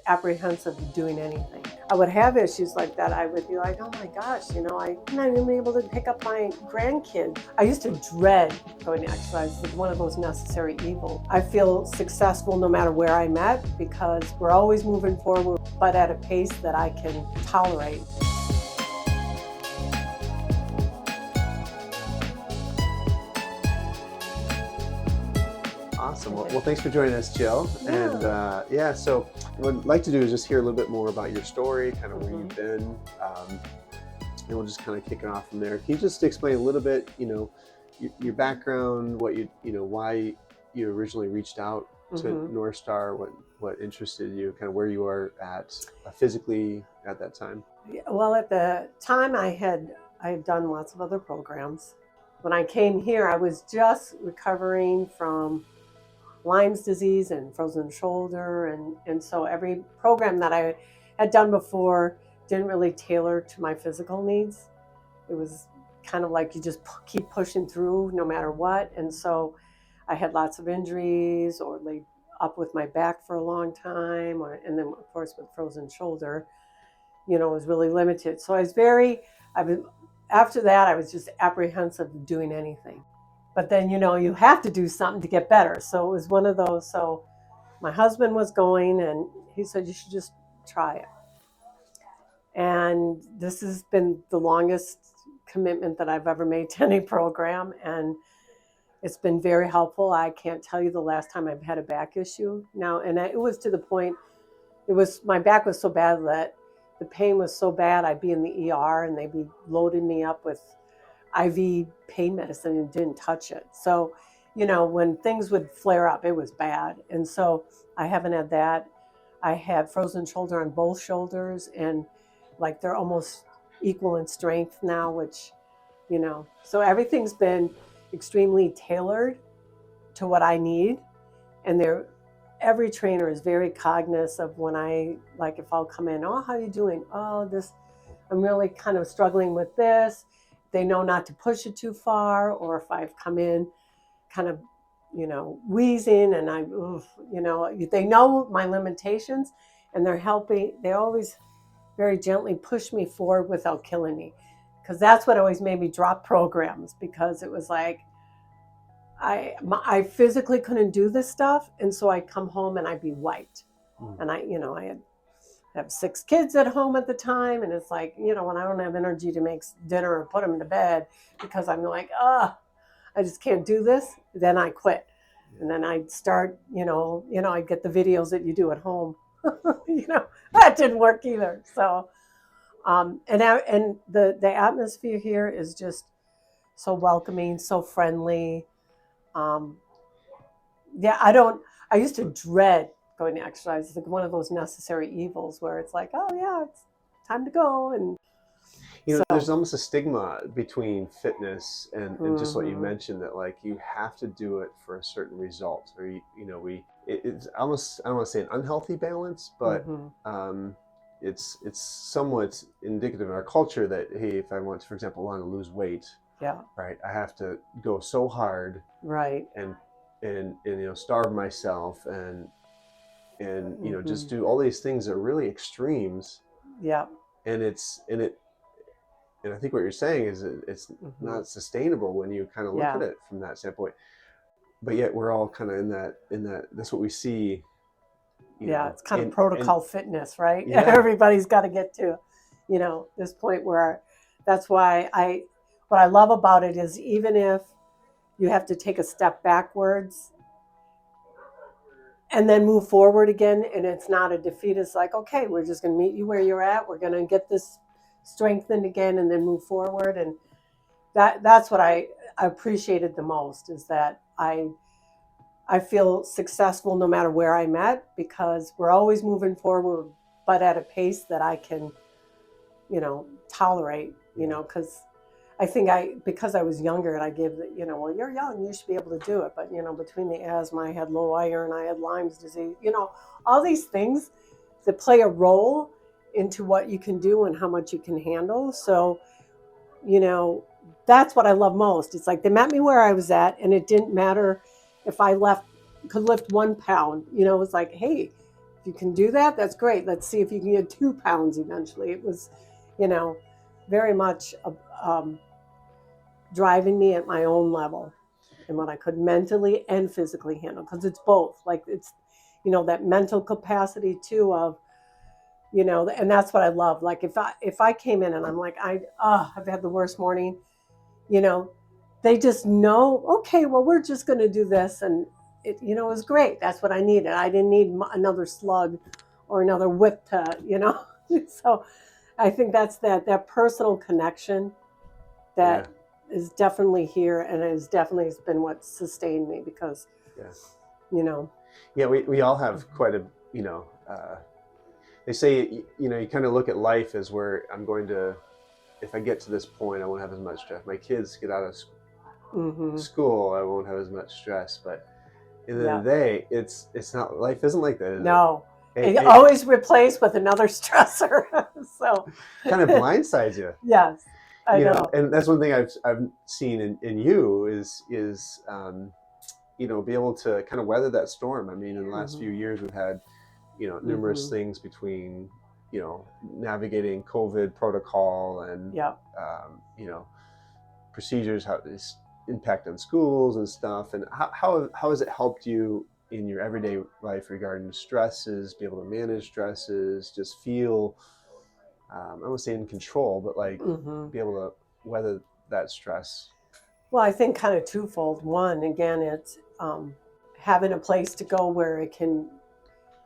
apprehensive of doing anything. I would have issues like that. I would be like, oh my gosh, I'm not even able to pick up my grandkid. I used to dread going to exercise. It's one of those necessary evils. I feel successful no matter where I'm at because we're always moving forward, but at a pace that I can tolerate. Awesome. Well, thanks for joining us, Jill. Yeah. And so what I'd like to do is just hear a little bit more about your story, kind of where you've been, and we'll just kind of kick it off from there. Can you just explain a little bit, your background, why you originally reached out to NorthStar, what interested you, kind of where you are at physically at that time? Well, at the time I had done lots of other programs. When I came here, I was just recovering from Lyme's disease and frozen shoulder. And so every program that I had done before didn't really tailor to my physical needs. It was kind of like you just keep pushing through no matter what. And so I had lots of injuries or laid up with my back for a long time. And then, of course, with frozen shoulder, it was really limited. So after that, I was just apprehensive of doing anything. But then, you have to do something to get better. So it was one of those. So my husband was going and he said, you should just try it. And this has been the longest commitment that I've ever made to any program. And it's been very helpful. I can't tell you the last time I've had a back issue now. And it was to the point, my back was so bad that the pain was so bad, I'd be in the ER and they'd be loading me up with IV pain medicine and didn't touch it. So, when things would flare up, it was bad. And so I haven't had that. I have frozen shoulder on both shoulders and like they're almost equal in strength now, which, so everything's been extremely tailored to what I need. And every trainer is very cognizant of when if I'll come in, oh, how are you doing? Oh, I'm really kind of struggling with this. They know not to push it too far, or if I've come in kind of, wheezing and they know my limitations and they always very gently push me forward without killing me. Because that's what always made me drop programs, because it was like, I physically couldn't do this stuff. And so I'd come home and I'd be wiped. And I have 6 kids at home at the time. And it's like, when I don't have energy to make dinner or put them to bed because I'm like, I just can't do this. Then I quit. And then I'd start, I'd get the videos that you do at home. That didn't work either. So, and the atmosphere here is just so welcoming, so friendly. I used to dread going to exercise. It's like one of those necessary evils where it's like, oh yeah, it's time to go. And there's almost a stigma between fitness and just what you mentioned, that like you have to do it for a certain result, or it's almost, I don't want to say an unhealthy balance, but it's somewhat indicative in our culture that, hey, if I want to, for example, want to lose weight, right, I have to go so hard, right, and starve myself and just do all these things that are really extremes. And I think what you're saying is it's not sustainable when you kind of look at it from that standpoint. But yet we're all kind of in that that's what we see. It's kind of protocol fitness, right? Yeah. Everybody's got to get to, this point where that's why what I love about it is, even if you have to take a step backwards and then move forward again, and it's not a defeat. It's like, okay, we're just going to meet you where you're at. We're going to get this strengthened again and then move forward. And that's what I appreciated the most, is that I feel successful no matter where I'm at, because we're always moving forward, but at a pace that I can, tolerate, because I think because I was younger and I gave well, you're young, you should be able to do it. But, between the asthma, I had low iron, I had Lyme's disease, all these things that play a role into what you can do and how much you can handle. So, that's what I love most. It's like they met me where I was at, and it didn't matter if I could lift 1 pound. It was like, hey, if you can do that, that's great. Let's see if you can get 2 pounds eventually. It was, very much driving me at my own level and what I could mentally and physically handle, because it's both. Like it's, that mental capacity too of, and that's what I love. Like if I came in and I'm like, I've had the worst morning, they just know, okay, well, we're just going to do this. And it was great. That's what I needed. I didn't need another slug or another whip to, so I think that's that personal connection that is definitely here, and it has definitely been what sustained me, because, we all have quite a, they say, you kind of look at life as where I'm going to, if I get to this point, I won't have as much stress. My kids get out of school, I won't have as much stress. But at the end of the day, it's not, life isn't like that, is no. It always replaced with another stressor. So kind of blindsides you. Yes, I know. And that's one thing I've seen in you is be able to kind of weather that storm. I mean, in the last few years, we've had numerous things between navigating COVID protocol and procedures, how this impact on schools and stuff. And how has it helped you in your everyday life regarding stresses, be able to manage stresses, just feel, I don't want to say in control, but like be able to weather that stress? Well, I think kind of twofold. One, again, it's having a place to go where it can,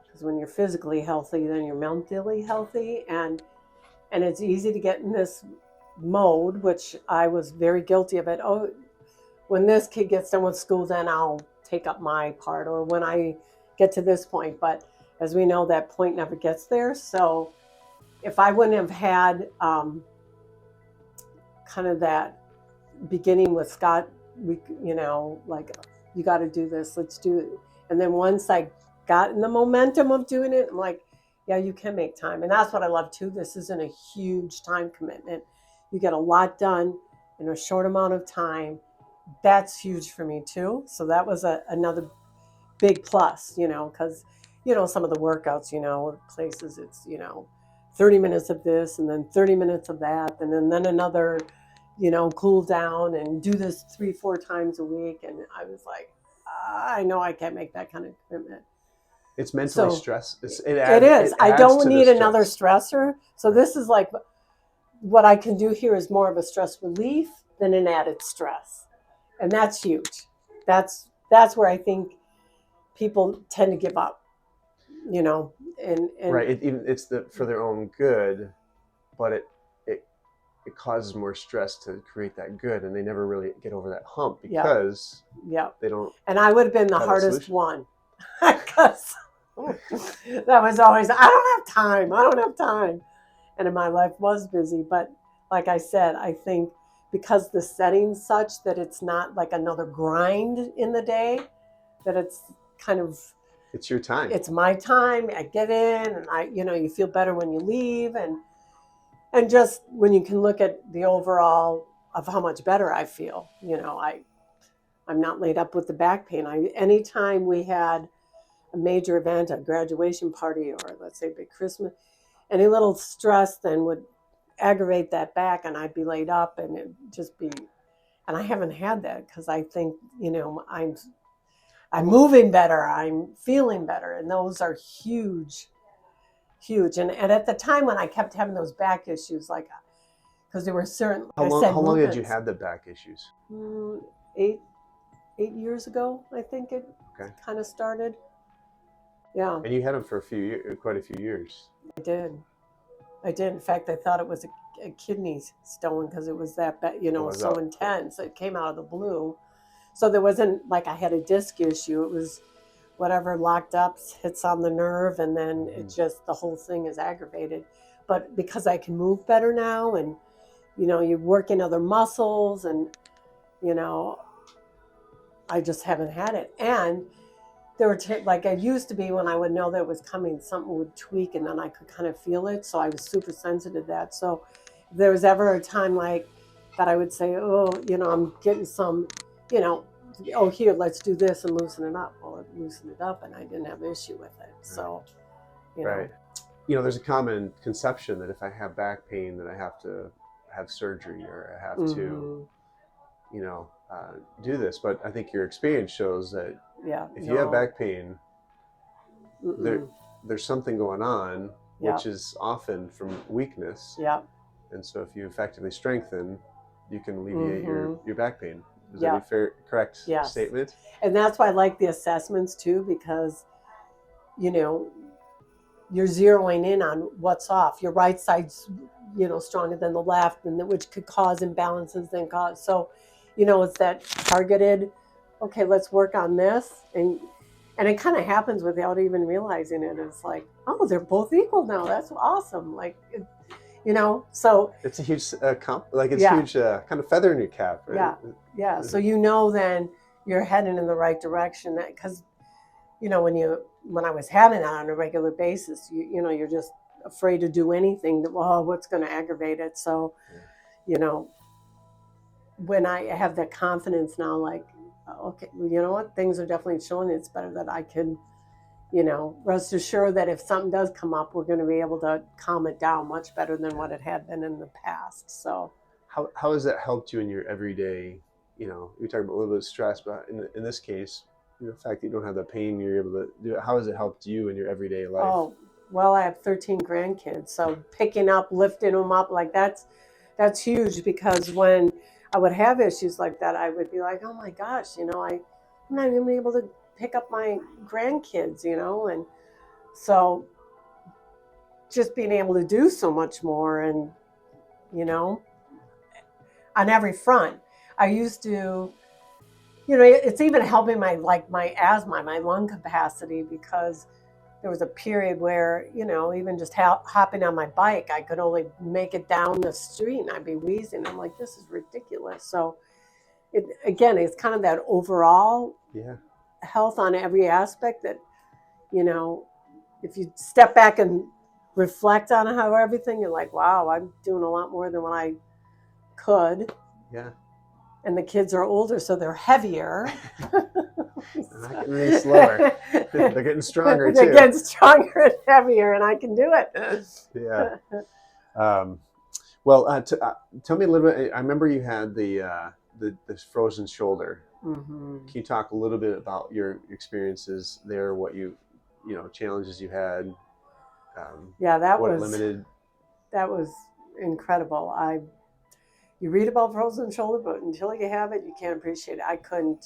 because when you're physically healthy, then you're mentally healthy. And it's easy to get in this mode, which I was very guilty of it. Oh, when this kid gets done with school, then I'll take up my part, or when I get to this point. But as we know, that point never gets there. So if I wouldn't have had kind of that beginning with Scott, like, you got to do this, let's do it. And then once I got in the momentum of doing it, I'm like, yeah, you can make time. And that's what I love too. This isn't a huge time commitment. You get a lot done in a short amount of time. That's huge for me too. So that was another big plus, because, some of the workouts, places it's, 30 minutes of this and then 30 minutes of that. And then another, cool down and do this 3-4 times a week. And I was like, I know I can't make that kind of commitment. It's mentally stress. It is. I don't need another stressor. So this is like, what I can do here is more of a stress relief than an added stress. And that's huge. That's where I think people tend to give up, and right. It's for their own good, but it causes more stress to create that good, and they never really get over that hump because they don't. And I would have been the hardest one, because that was always, I don't have time. And my life was busy. But like I said, I think because the setting's such that it's not like another grind in the day, that it's kind of, it's your time. It's my time. I get in, and you feel better when you leave, and just when you can look at the overall of how much better I feel. I'm not laid up with the back pain. Anytime we had a major event, a graduation party, or let's say big Christmas, any little stress then would aggravate that back, and I'd be laid up, and it'd just be, and I haven't had that, because I think, I'm moving better, I'm feeling better, and those are huge. And at the time when I kept having those back issues, like, because there were certain, how long had you had the back issues? 8 years ago, I think it kind of started. Yeah. And you had them for quite a few years. I did. In fact, I thought it was a kidney stone, because it was that bad, so intense. It came out of the blue. So there wasn't like I had a disc issue. It was whatever locked up, hits on the nerve, and then it just, the whole thing is aggravated. But because I can move better now, and, you're working other muscles, and, I just haven't had it. And there were like it used to be, when I would know that it was coming, something would tweak, and then I could kind of feel it. So I was super sensitive to that. So if there was ever a time like that, I would say, oh, I'm getting some, oh, here, let's do this and loosen it up. Well, it loosened it up, and I didn't have an issue with it. So you Right. know. You know, there's a common conception that if I have back pain, that I have to have surgery or I have to, Hmm. you know, do this. But I think your experience shows that Yeah, if you have no. back pain, there Mm-mm. there's something going on, Yeah, which is often from weakness. yeah. And so if you effectively strengthen, you can alleviate Hmm. your back pain. Is that Yeah, a fair, correct yes. statement? And that's why I like the assessments too, because, you know, you're zeroing in on what's off. Your right side's, stronger than the left, and which could cause imbalances then cause. So, it's that targeted, okay, let's work on this. And it kind of happens without even realizing it. It's like, oh, they're both equal now. That's awesome. Like, so It's a huge like it's yeah, huge kind of feather in your cap, right? yeah, yeah. Is So, it? then you're heading in the right direction. Because when I was having that on a regular basis, you're just afraid to do anything that, well, what's going to aggravate it. So, Yeah. you know, when I have that confidence now, like, okay, well, you know what, things are definitely showing it's better that I can, rest assured that if something does come up, we're going to be able to calm it down much better than what it had been in the past. So, How has that helped you in your everyday? You know, you talk about a little bit of stress, but in this case, the fact that you don't have the pain, you're able to do it. How has it helped you in your everyday life? oh, well, I have 13 grandkids, so picking up, lifting them up, like that's huge, because when I would have issues like that, I would be like, oh my gosh, I'm not even able to pick up my grandkids, and so just being able to do so much more, and you know, on every front. I used to, it's even helping my asthma, my lung capacity, because there was a period where, even just hopping on my bike, I could only make it down the street and I'd be wheezing. I'm like, this is ridiculous. So it's kind of that overall Yeah, health on every aspect that, you know, if you step back and reflect on how everything, you're like, wow, I'm doing a lot more than what I could. yeah. And the kids are older, so they're heavier. They're not getting any slower. They're getting stronger They're too. getting stronger and heavier, and I can do Yeah. it. Um, well, tell me a little bit. I remember you had the frozen shoulder. Hmm. Can you talk a little bit about your experiences there? What challenges you had, Yeah, that what it was limited? that was incredible. You read about frozen shoulder, but until you have it, you can't appreciate it. I couldn't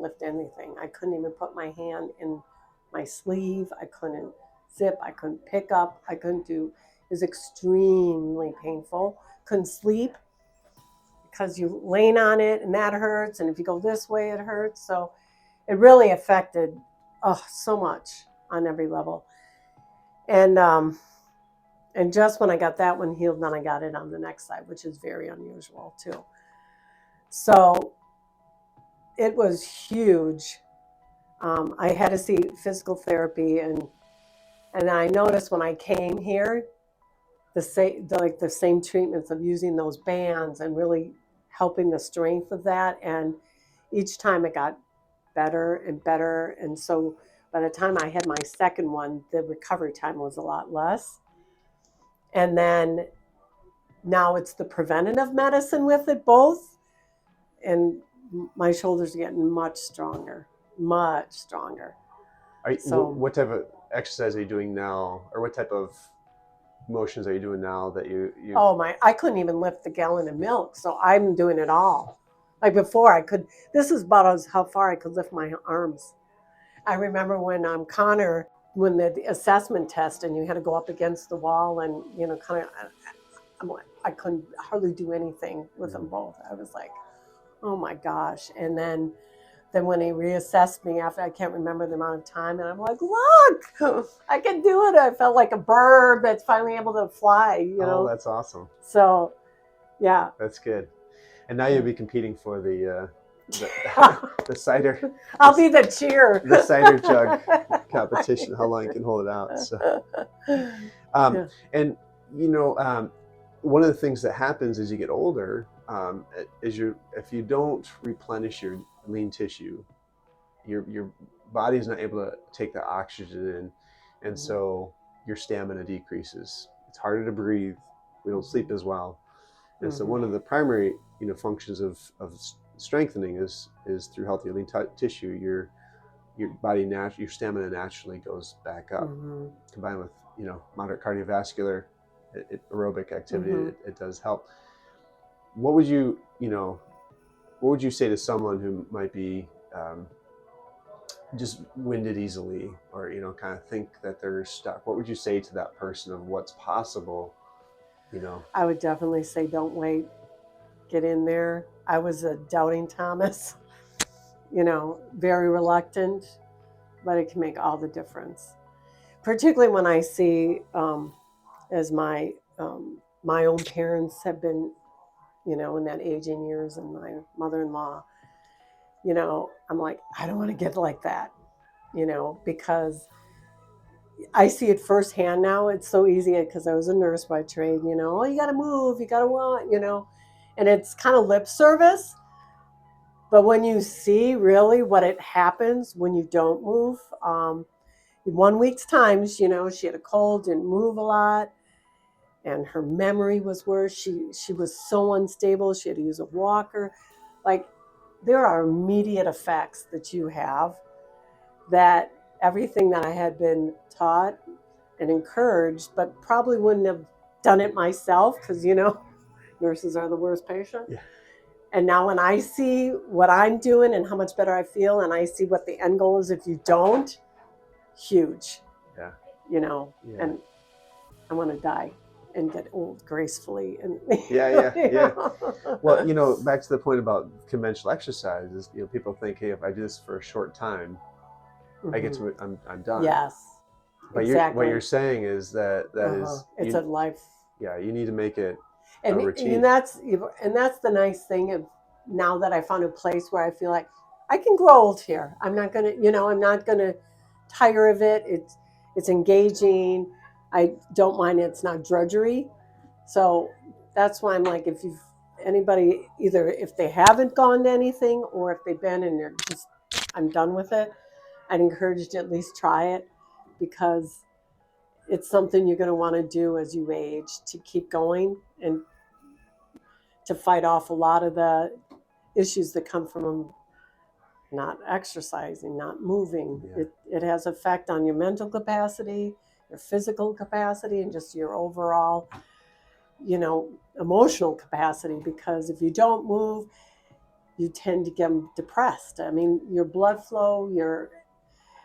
lift anything. I couldn't even put my hand in my sleeve. I couldn't zip. I couldn't pick up. I couldn't do. It was extremely painful. Couldn't sleep because you lean on it and that hurts, and if you go this way, it hurts. So it really affected, so much on every level. And just when I got that one healed, then I got it on the next side, which is very unusual too. So it was huge. I had to see physical therapy, and I noticed when I came here, the same treatments of using those bands and really helping the strength of that. And each time it got better and better. And so by the time I had my second one, the recovery time was a lot less. And then now it's the preventative medicine with it both. And my shoulders are getting much stronger, much stronger. So, What type of exercise are you doing now, or what type of motions are you doing now that you? oh my, I couldn't even lift the gallon of milk. So I'm doing it all. Like before, I could, this is about how far I could lift my arms. I remember when Connor, when the assessment test, and you had to go up against the wall and, kind of, I couldn't hardly do anything with them both. I was like, oh my gosh. And then when he reassessed me after, I can't remember the amount of time, and I'm like, look, I can do it. I felt like a bird that's finally able to fly, Oh, that's awesome. So, yeah. That's good. And now you'll be competing for the, the cider. I'll be the cheer. The cider jug competition. How long you can hold it out. So, Yeah. and one of the things that happens as you get older is if you don't replenish your lean tissue, your body's not able to take the oxygen in, and so your stamina decreases. It's harder to breathe. We don't sleep as well. And so one of the primary, functions of strengthening is through healthy lean tissue. Your body your stamina naturally goes back up. Combined with moderate cardiovascular aerobic activity, it does help. What would you say to someone who might be just winded easily, or kind of think that they're stuck? What would you say to that person of what's possible? I would definitely say don't wait. Get in there. I was a doubting Thomas, very reluctant, but it can make all the difference. Particularly when I see, as my own parents have been, in that aging years, and my mother-in-law, I'm like, I don't want to get like that, because I see it firsthand now. It's so easy because I was a nurse by trade, oh, you got to move, you got to want, and it's kind of lip service. But when you see really what it happens when you don't move, 1 week's time, she had a cold, didn't move a lot, and her memory was worse. She was so unstable. She had to use a walker. Like, there are immediate effects that you have that everything that I had been taught and encouraged, but probably wouldn't have done it myself because, nurses are the worst patient. Yeah. And now when I see what I'm doing and how much better I feel, and I see what the end goal is if you don't, huge. Yeah. And I want to die and get old gracefully. And Yeah. Well, back to the point about conventional exercise is, people think, hey, if I do this for a short time, I get to it, I'm done. Yes. But exactly. What you're saying is that is it's a life. Yeah, you need to make it a And routine. that's the nice thing of now that I found a place where I feel like I can grow old here. I'm not gonna, I'm not gonna tire of it. It's engaging. I don't mind it. It's not drudgery. So that's why I'm like, if you've anybody, either if they haven't gone to anything or if they've been and they're just, I'm done with it, I'd encourage you to at least try it, because it's something you're going to want to do as you age to keep going and to fight off a lot of the issues that come from not exercising, not moving. Yeah. It has effect on your mental capacity, your physical capacity, and just your overall, emotional capacity. Because if you don't move, you tend to get depressed. I mean, your blood flow, your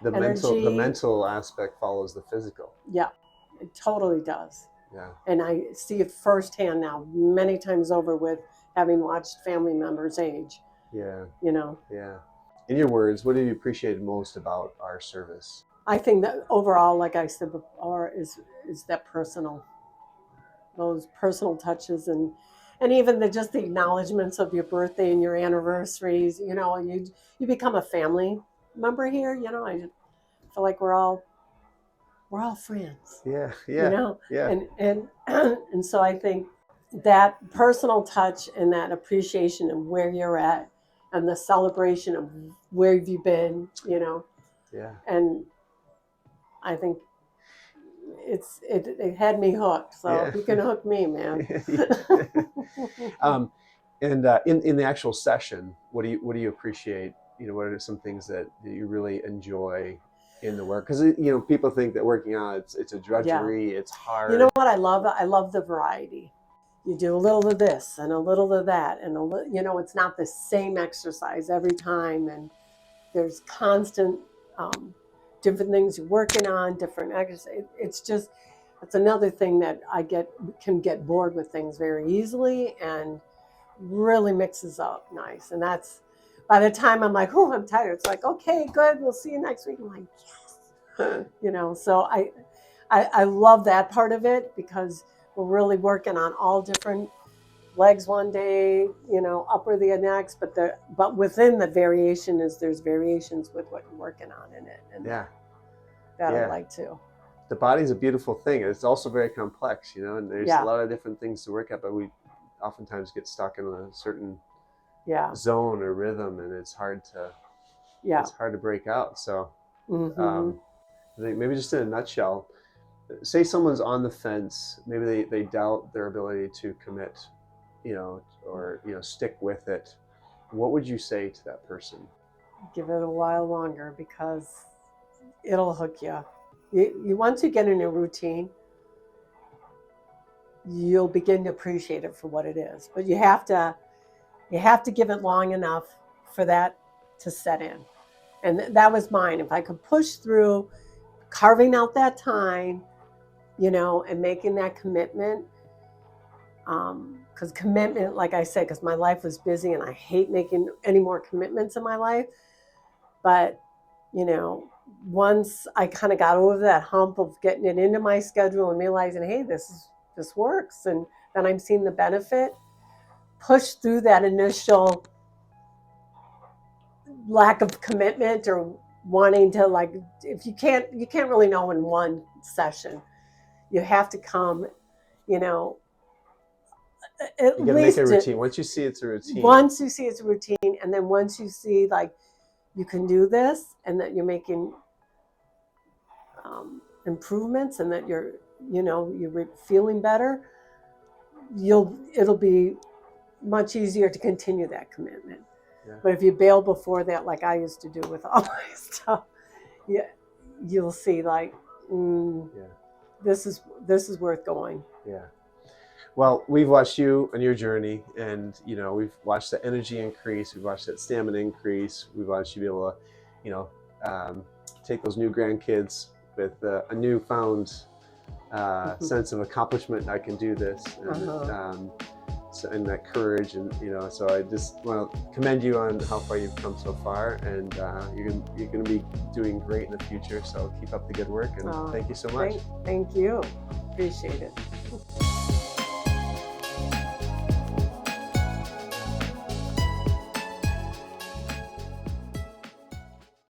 energy. The mental aspect follows the physical. Yeah, it totally does. Yeah. And I see it firsthand now, many times over, with having watched family members age. Yeah. Yeah. In your words, what have you appreciated most about our service? I think that overall, like I said before, is that those personal touches, and even just the acknowledgments of your birthday and your anniversaries. You become a family member here. I feel like we're all friends. Yeah. And so I think that personal touch and that appreciation of where you're at and the celebration of where you've been, Yeah. And I think it had me hooked. So if you can hook me, man. And in the actual session, what do you appreciate? What are some things that you really enjoy in the work? Because people think that working out it's a drudgery, it's hard. You know what I love? I love the variety. You do a little of this and a little of that, and it's not the same exercise every time, and there's constant different things you're working on, different exercise. It's another thing that I can get bored with things very easily, and really mixes up nice. And that's, by the time I'm like, oh, I'm tired, it's like, okay, good, we'll see you next week. I'm like, yes. So I love that part of it, because we're really working on all different legs one day, upper the next, but within the variation there's variations with what you're working on in it. And that I like too. The body's a beautiful thing. It's also very complex, and there's a lot of different things to work at, but we oftentimes get stuck in a certain zone or rhythm, and it's hard to break out. So I think maybe just in a nutshell, say someone's on the fence, maybe they doubt their ability to commit, or stick with it. What would you say to that person? Give it a while longer, because it'll hook you. You once you get in a routine, you'll begin to appreciate it for what it is. But you have to give it long enough for that to set in. And that was mine. If I could push through carving out that time, and making that commitment, because commitment, like I said, because my life was busy and I hate making any more commitments in my life. But, once I kind of got over that hump of getting it into my schedule and realizing, hey, this works, and then I'm seeing the benefit, push through that initial lack of commitment or wanting to, like, if you can't really know in one session. You have to come, at You got to make least a routine. Once you see it's a routine. Once you see it's a routine, and then once you see, like, you can do this, and that you're making improvements, and that you're feeling better, it'll be much easier to continue that commitment. Yeah. But if you bail before that, like I used to do with all my stuff, you'll see, like, this is worth going. Yeah. Well, we've watched you on your journey, and we've watched the energy increase, we've watched that stamina increase, we've watched you be able to, take those new grandkids with a newfound sense of accomplishment. I can do this, and, and that courage, and so I just want to commend you on how far you've come so far, and you're going to be doing great in the future. So keep up the good work, and thank you so much. Thank you. Appreciate it.